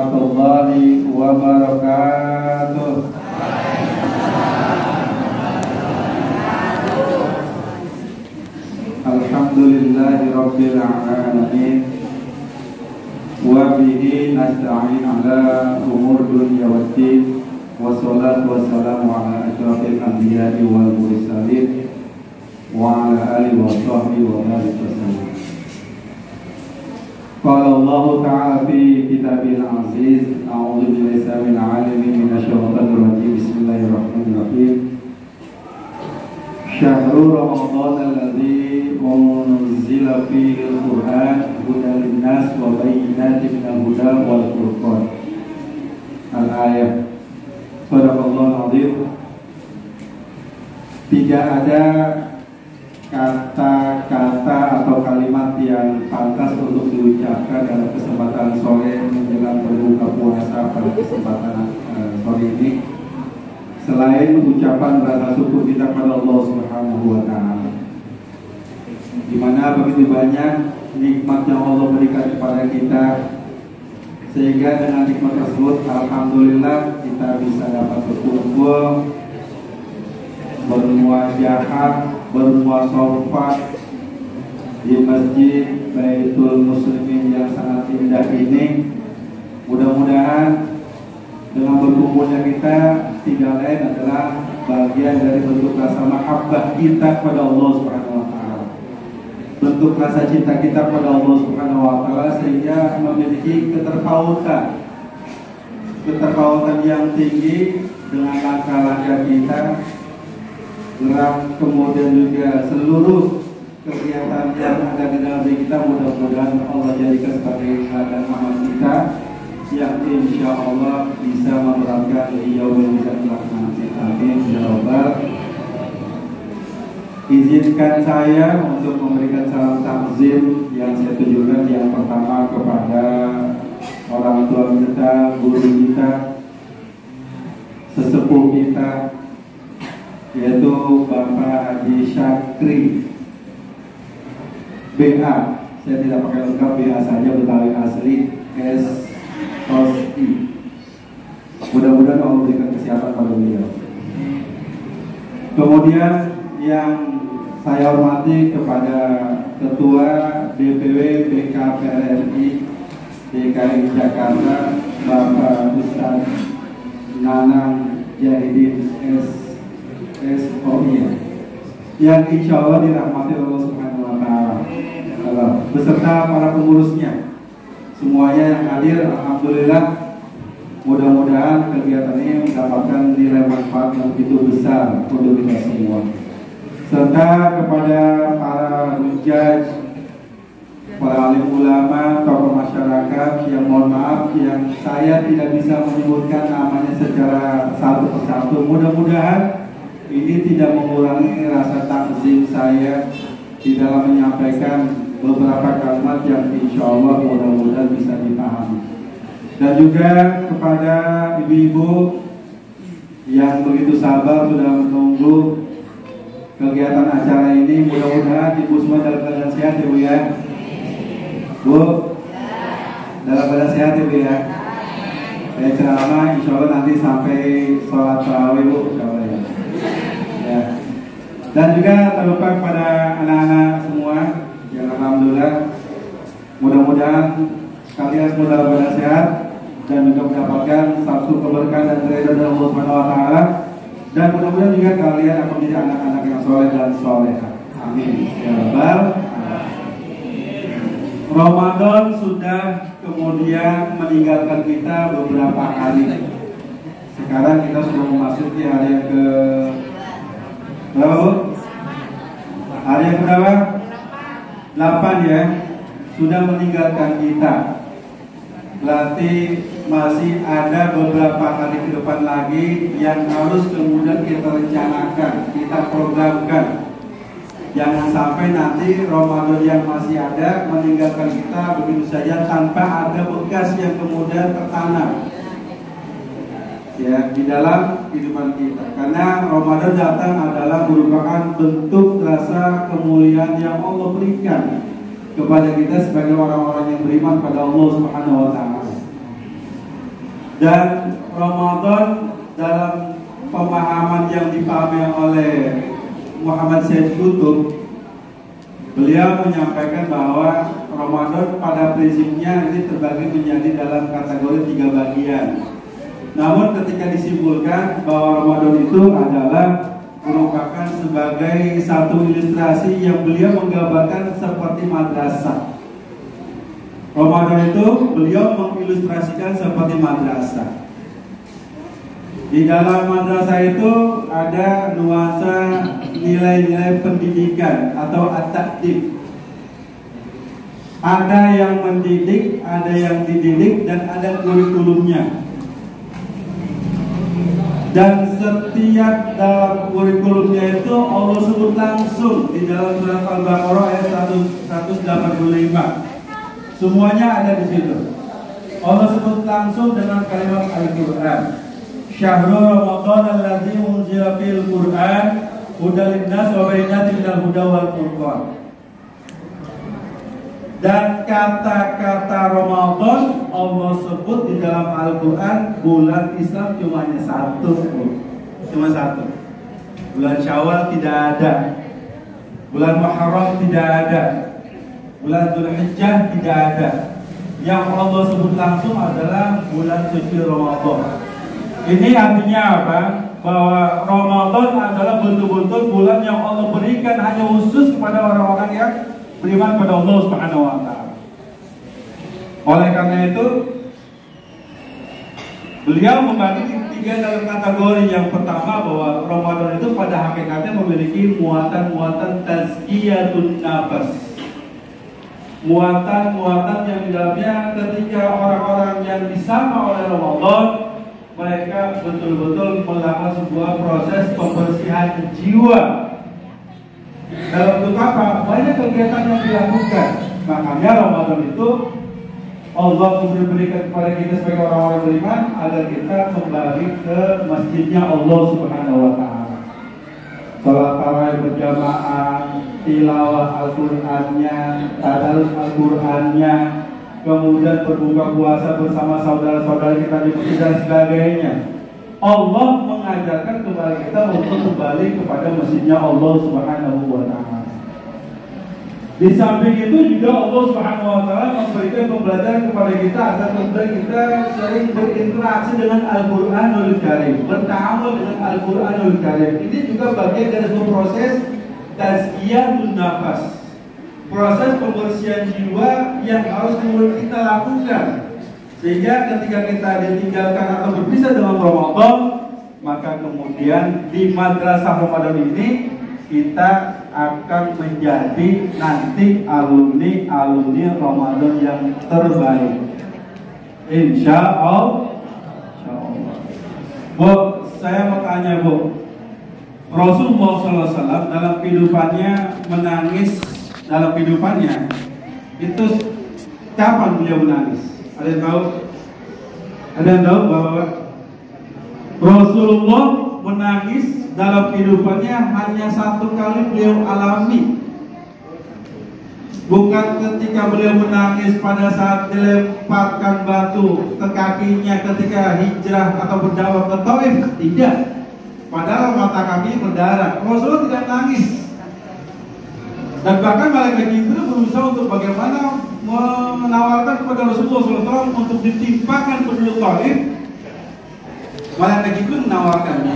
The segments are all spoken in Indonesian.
warahmatullahi wabarakatuh. Alhamdulillahi rabbil alamin. Wa bihi nasta'in ala umur dunya waddin. Wassalatu wassalamu ala asyrafil anbiya'i wal mursalin wa ala alihi wa sahbihi wa barik wasallam. Qala Allah ta'ala fi kitabil aziz, a'udzu billahi samil alim minasy syaithanir rajim. Bismillahirrahmanirrahim. Syahrul Ramadan alladzi unzila fihi al-Qur'an hudan lin-nas wa bayyinatin minal huda wal furqan. Al-ayat. Sadaqallahul azim. Tidak ada kata-kata atau kalimat yang pantas untuk diucapkan dalam kesempatan sore menjelang berbuka puasa pada kesempatan sore ini selain ucapan rasa syukur kita kepada Allah Subhanahu wa taala. Di mana begitu banyak nikmat yang Allah berikan kepada kita, sehingga dengan nikmat tersebut alhamdulillah kita bisa dapat berkumpul, bermuajahat, bermuasafah di Masjid Baitul Muslimin yang sangat indah ini. Mudah-mudahan dengan berkumpulnya kita tidak lain adalah bagian dari bentuk rasa mahabbah kita kepada Allah Subhanahu wa taala. Bentuk rasa cinta kita kepada Allah Subhanahu wa taala, sehingga memiliki keterkaitan yang tinggi dengan langkah-langkah kita, gerak, kemudian juga seluruh kegiatan yang ada di dalam diri kita. Mudah-mudahan Allah jadikan sebagai ladang amal kita yang insya Allah bisa menerapkan beliau yang bisa melaksanakan. Amin ya rabbal. Izinkan saya untuk memberikan salam takzim yang saya tujukan yang pertama kepada orang tua kita, guru kita, sesepuh kita, yaitu Bapak Haji Syakri BA. Saya tidak pakai lengkap, BA saja, Betawi asli, S.I. Mudah-mudahan Allah berikan kesehatan pada beliau. Kemudian yang saya hormati kepada Ketua DPW BKPRRI DKI Jakarta, Bapak Ustaz Nanang Jahidin SOI, yang insya Allah dirahmati Allah Subhanahu wa taala, beserta para pengurusnya semuanya yang hadir. Alhamdulillah, mudah-mudahan kegiatan ini mendapatkan nilai manfaat yang begitu besar untuk kita semua, serta kepada para hujjaj, para alim ulama, tokoh masyarakat yang mohon maaf yang saya tidak bisa menyebutkan namanya secara satu persatu. Mudah-mudahan ini tidak mengurangi rasa takzim saya di dalam menyampaikan beberapa kalimat yang insya Allah mudah-mudahan bisa dipahami. Dan juga kepada ibu-ibu yang begitu sabar sudah menunggu kegiatan acara ini. Mudah-mudahan ibu semua dalam keadaan sehat ya Bu ya. Bu, dalam keadaan sehat ya Bu ya. Saya ceramah insya Allah nanti sampai sholat tarawih Bu, insya Allah ya. Ya. Dan juga terlupa kepada anak-anak semua yang alhamdulillah mudah-mudahan kalian semua dalam keadaan sehat dan juga mendapatkan satu keberkahan dan keridhaan dari Allah Subhanahu wa taala, dan mudah-mudahan juga kalian akan menjadi anak-anak yang soleh dan solehah. Amin ya rabbal alamin. Ramadan sudah kemudian meninggalkan kita beberapa hari. Sekarang kita sudah memasuki hari yang ke berapa Bu? Hari yang berapa? 8 ya. Sudah meninggalkan kita. Berarti masih ada beberapa hari ke depan lagi yang harus kemudian kita rencanakan, kita programkan. Jangan sampai nanti Ramadan yang masih ada meninggalkan kita begitu saja tanpa ada bekas yang kemudian tertanam ya di dalam kehidupan kita. Karena Ramadan datang adalah merupakan bentuk rasa kemuliaan yang Allah berikan kepada kita sebagai orang-orang yang beriman pada Allah Subhanahu wa taala. Dan Ramadan dalam pemahaman yang dipahami oleh Muhammad Sayyid Qutb, beliau menyampaikan bahwa Ramadan pada prinsipnya ini terbagi menjadi dalam kategori 3 bagian. Namun ketika disimpulkan bahwa Ramadan itu adalah merupakan sebagai satu ilustrasi yang beliau menggambarkan seperti madrasah. Ramadan itu beliau mengilustrasikan seperti madrasah. Di dalam madrasah itu ada nuansa nilai-nilai pendidikan atau at-ta'dib. Ada yang mendidik, ada yang dididik, dan ada kurikulumnya. Dan setiap dalam kurikulumnya itu Allah sebut langsung di dalam surat Al-Baqarah ayat 185. Semuanya ada di situ. Allah sebut langsung dengan kalimat Al-Quran. Syahrul Ramadan alladzi unzila fil Qur'an hudal linnas wa bayyinatin minal huda wal furqan. Dan kata-kata Ramadan Allah sebut di dalam Al-Quran, bulan Islam cuma satu. Bulan Syawal tidak ada, bulan Muharram tidak ada, bulan Dzulhijjah tidak ada. Yang Allah sebut langsung adalah bulan suci Ramadan. Ini artinya apa? Bahwa Ramadan adalah betul-betul bulan yang Allah berikan hanya khusus kepada orang-orang yang beriman pada Allah Subhanahu wa taala. Oleh karena itu, beliau membagi 3 dalam kategori. Yang pertama, bahwa Ramadan itu pada hakikatnya memiliki muatan-muatan tazkiyatun nafas. Muatan-muatan yang di dalamnya ketika orang-orang yang disapa oleh Ramadan, mereka betul-betul melakukan sebuah proses pembersihan jiwa. Dalam bentuk apa? Banyak kegiatan yang dilakukan. Makanya Ramadan itu Allah memberikan kepada kita sebagai orang-orang beriman agar kita kembali ke masjidnya Allah Subhanahu wa taala. Salat tarawih berjamaah, tilawah Al-Qur'annya, tadarus Al-Qur'annya, kemudian berbuka puasa bersama saudara-saudara kita di masjid dan sebagainya. Allah mengajarkan kepada kita untuk kembali kepada masjidnya Allah Subhanahu wa taala. Di samping itu juga Allah Subhanahu wa taala memberikan pembelajaran kepada kita agar kemudian kita sering berinteraksi dengan Al-Qur'anul Karim, berta'amul dengan Al-Qur'anul Karim. Ini juga bagian dari sebuah proses tazkiyatun nafas. Proses pembersihan jiwa yang harus kemudian kita lakukan. Sehingga ketika kita ditinggalkan atau berpisah dengan Ramadan, maka kemudian di madrasah Ramadan ini kita akan menjadi nanti alumni Ramadan yang terbaik. Insya Allah. Bu, saya mau tanya Bu, Rasulullah SAW dalam kehidupannya menangis, dalam kehidupannya itu kapan beliau menangis? Ada yang tahu? Ada yang tahu bahwa Rasulullah menangis dalam kehidupannya hanya 1 kali beliau alami. Bukan ketika beliau menangis pada saat dilemparkan batu ke kakinya ketika hijrah atau berdakwah ke Taif, tidak. Padahal mata kaki berdarah. Rasulullah tidak nangis. Dan bahkan malaikat Jibril berusaha untuk bagaimana menawarkan kepada Rasulullah SAW untuk ditimpakan penduduk Taif. Malaikat Jibril menawarkannya.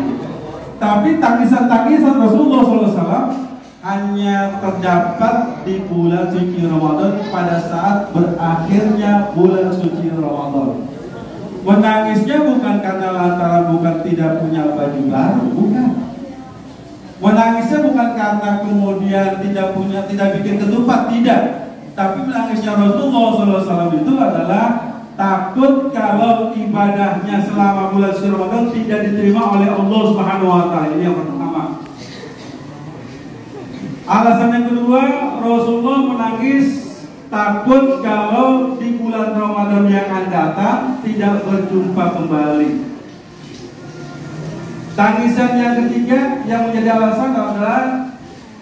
Tapi tangisan-tangisan Rasulullah SAW hanya terdapat di bulan suci Ramadan pada saat berakhirnya bulan suci Ramadan. Menangisnya bukan karena lantaran bukan tidak punya baju baru, bukan. Menangisnya bukan karena kemudian tidak bikin ketupat, tidak. Tapi menangisnya Rasulullah SAW itu adalah takut kalau ibadahnya selama bulan suci Ramadan tidak diterima oleh Allah Subhanahu wa taala. Ini yang pertama. Alasan yang kedua, Rasulullah menangis takut kalau di bulan Ramadan yang akan datang tidak berjumpa kembali. Tangisan yang ketiga yang menjadi alasan adalah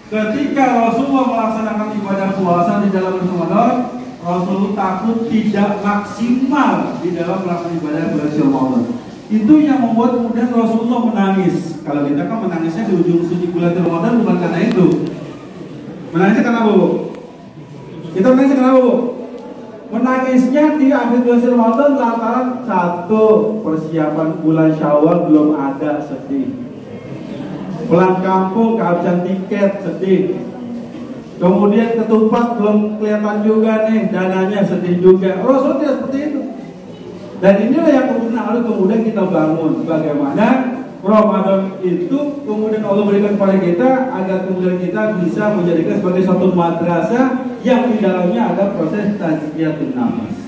ketika Rasulullah melaksanakan ibadah puasa di dalam Ramadan, Rasulullah takut tidak maksimal di dalam melakukan ibadah bulan Ramadan. Itu yang membuat kemudian Rasulullah menangis. Kalau kita kan menangisnya di ujung suci bulan Ramadan bukan karena itu. Menangisnya karena apa, Bu? Kita menangisnya kenapa, Bu? Menangisnya di akhir bulan Ramadan lantaran satu, persiapan bulan Syawal belum ada, sedih. Pulang kampung kehabisan tiket, sedih. Kemudian ketupat belum kelihatan juga nih, dananya sedih juga. Rasul tidak seperti itu. Dan inilah yang kemudian kita bangun. Bagaimana Ramadan itu kemudian Allah berikan kepada kita agar kemudian kita bisa menjadikan sebagai suatu madrasah yang di dalamnya ada proses tazkiyatun nafs.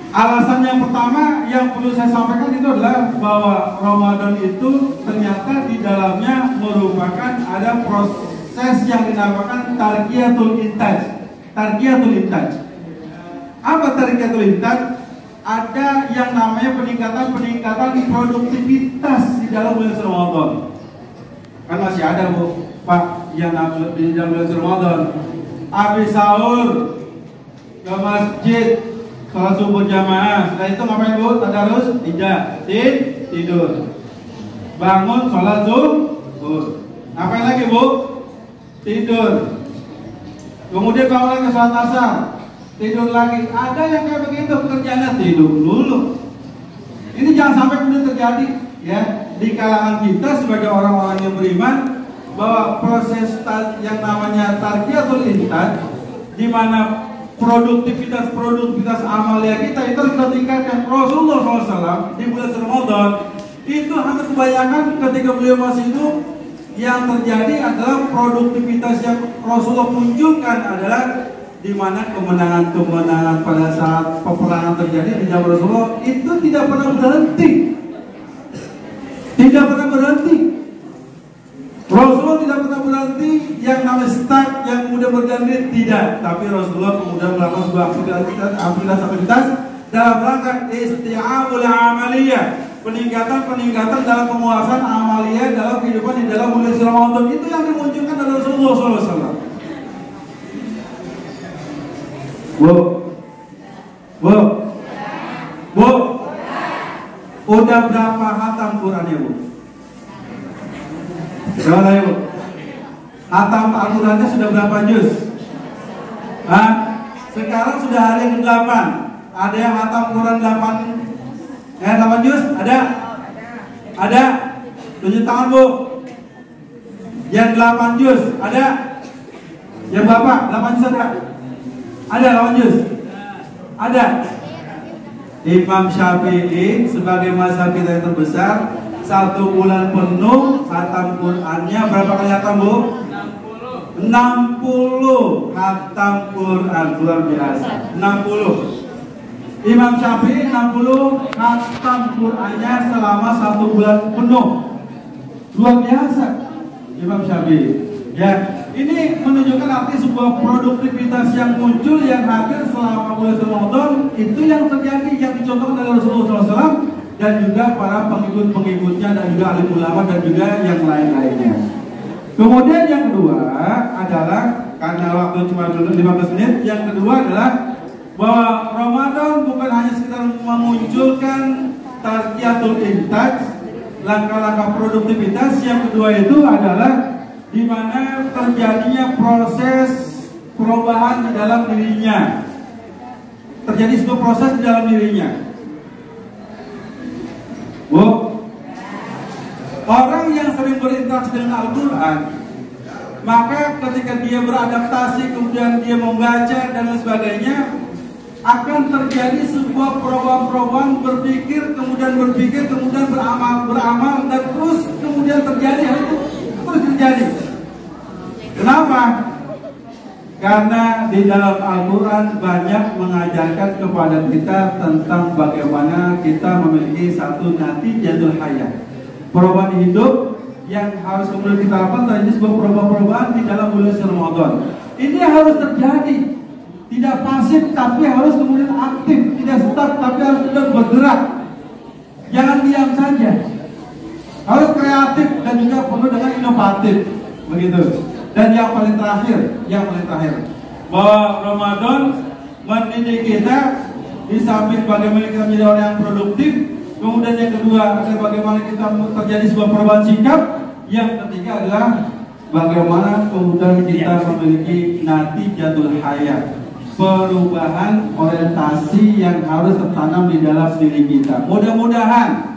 Alasan yang pertama yang perlu saya sampaikan itu adalah bahwa Ramadan itu ternyata di dalamnya merupakan ada proses yang dinamakan tarqiyatul intaj. Tarqiyatul intaj. Apa tarqiyatul intaj? Ada yang namanya peningkatan produktivitas di dalam bulan Ramadan. Kan masih ada, Bu, Pak, yang di dalam bulan Ramadan. Habis sahur ke masjid, sholat subuh jamaah. Setelah itu ngapain, Bu? Tadarus? Tidak. Tidur. Bangun sholat zuhur. Ngapain lagi, Bu? Tidur. Kemudian bangun lagi sholat asar. Tidur lagi. Ada yang kayak begitu pekerjaannya, tidur dulu. Ini jangan sampai kemudian terjadi ya di kalangan kita sebagai orang-orang yang beriman, bahwa proses yang namanya tarqiyatul intaj, di mana produktivitas amalia kita itu kita tingkatkan. Rasulullah SAW di bulan Ramadan itu hampir kebanyakan ketika beliau masih hidup, yang terjadi adalah produktivitas yang Rasulullah munculkan adalah di mana kemenangan pada saat peperangan terjadi di zaman Rasulullah itu tidak pernah berhenti. Tidak pernah berhenti. Rasulullah tidak pernah berhenti yang namanya start, yang kemudian berganti, tidak. Tapi Rasulullah kemudian melakukan sebuah aktivitas dalam rangka isti'abul amaliyah, peningkatan dalam penguasaan amaliyah dalam kehidupan di dalam bulan Ramadan. Itu yang dimunculkan oleh Rasulullah SAW. Bu, udah berapa hatam Qurannya, Bu? Berapa ya, Bu? Hatam Al-Qurannya sudah berapa juz? Hah? Sekarang sudah hari yang ke-8. Ada yang hatam Quran 8 juz? Ada? Tunjuk tangan, Bu. Yang 8 juz, ada? Yang Bapak, 8 juz ada? Ada 8 juz? Ada? Imam Syafi'i sebagai mazhab kita yang terbesar, 1 bulan penuh khatam Qurannya berapa kali khatam, Bu? 60 khatam Quran, luar biasa. 60. Imam Syafi'i 60 khatam Qurannya selama 1 bulan penuh. Luar biasa Imam Syafi'i. Ya, ini menunjukkan arti sebuah produktivitas yang muncul, yang hadir selama bulan Ramadan. Itu yang terjadi, yang dicontohkan oleh Rasulullah SAW dan juga para pengikut-pengikutnya dan juga alim ulama dan juga yang lain-lainnya. Kemudian yang kedua adalah, karena waktu cuma 15 menit, yang kedua adalah bahwa Ramadan bukan hanya sekedar memunculkan tarqiyatul intaj, langkah-langkah produktivitas. Yang kedua itu adalah di mana terjadinya proses perubahan di dalam dirinya. Terjadi sebuah proses di dalam dirinya. Bu, orang yang sering berinteraksi dengan Al-Quran, maka ketika dia beradaptasi, kemudian dia membaca dan lain sebagainya, akan terjadi sebuah perubahan-perubahan, berpikir, kemudian beramal, dan terus kemudian terjadi hal itu. Terus terjadi. Kenapa? Karena di dalam Al-Quran banyak mengajarkan kepada kita tentang bagaimana kita memiliki satu natijatul hayat, perubahan hidup yang harus kemudian kita lakukan. Terjadi sebuah perubahan di dalam bulan Ramadan. Ini harus terjadi, tidak pasif tapi harus kemudian aktif, tidak stuck tapi harus kemudian bergerak. Jangan diam saja. Harus kreatif dan juga penuh dengan inovatif, begitu. Dan yang paling terakhir, bahwa Ramadan mendidik kita di samping bagaimana kita menjadi orang yang produktif, kemudian yang kedua adalah bagaimana kita terjadi sebuah perubahan sikap, yang ketiga adalah bagaimana kemudian kita memiliki natijatul hayat, perubahan orientasi yang harus tertanam di dalam diri kita. Mudah-mudahan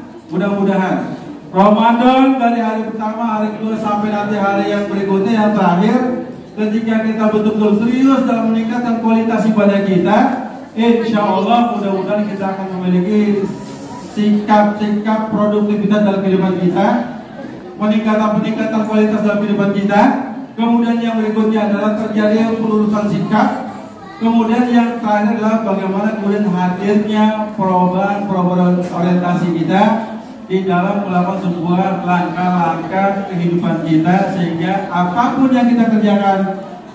Ramadan dari hari pertama, hari kedua sampai nanti hari yang berikutnya yang terakhir, ketika kita betul-betul serius dalam meningkatkan kualitas ibadah kita, insya Allah mudah-mudahan kita akan memiliki sikap-sikap produktivitas dalam kehidupan kita, peningkatan kualitas dalam kehidupan kita. Kemudian yang berikutnya adalah terjadi pelurusan sikap. Kemudian yang terakhir adalah bagaimana kemudian hadirnya perubahan orientasi kita di dalam melakukan sebuah langkah-langkah kehidupan kita, sehingga apapun yang kita kerjakan,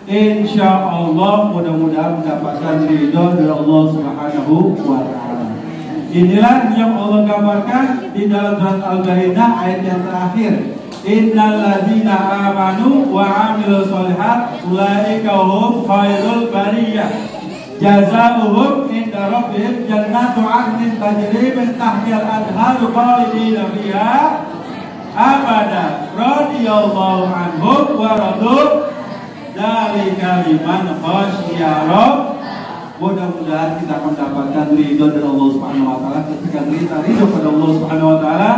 insya Allah mudah-mudahan mendapatkan ridho dari Allah Subhanahu wa Ta'ala. Inilah yang Allah gambarkan di dalam surat Al-Baqarah ayat yang terakhir. Innal ladzina amanu wa 'amilus sholihat ulaika hum khairul bariyah. Jazaohum inda rabbihim jannatu 'adnin tajri min tahtiha al-anharu khalidina fiha abada radhiyallahu anhum wa radu dzalika liman khasyiya rabb. Mudah-mudahan kita akan mendapatkan ridho dari Allah Subhanahu wa Ta'ala. Ketika kita ridho pada Allah Subhanahu wa Ta'ala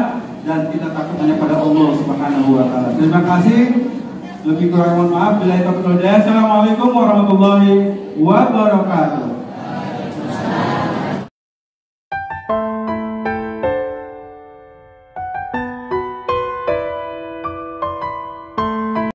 dan kita takut hanya pada Allah Subhanahu wa Ta'ala. Terima kasih. Lebih kurang mohon maaf. Bila itu Assalamualaikum warahmatullahi wabarakatuh.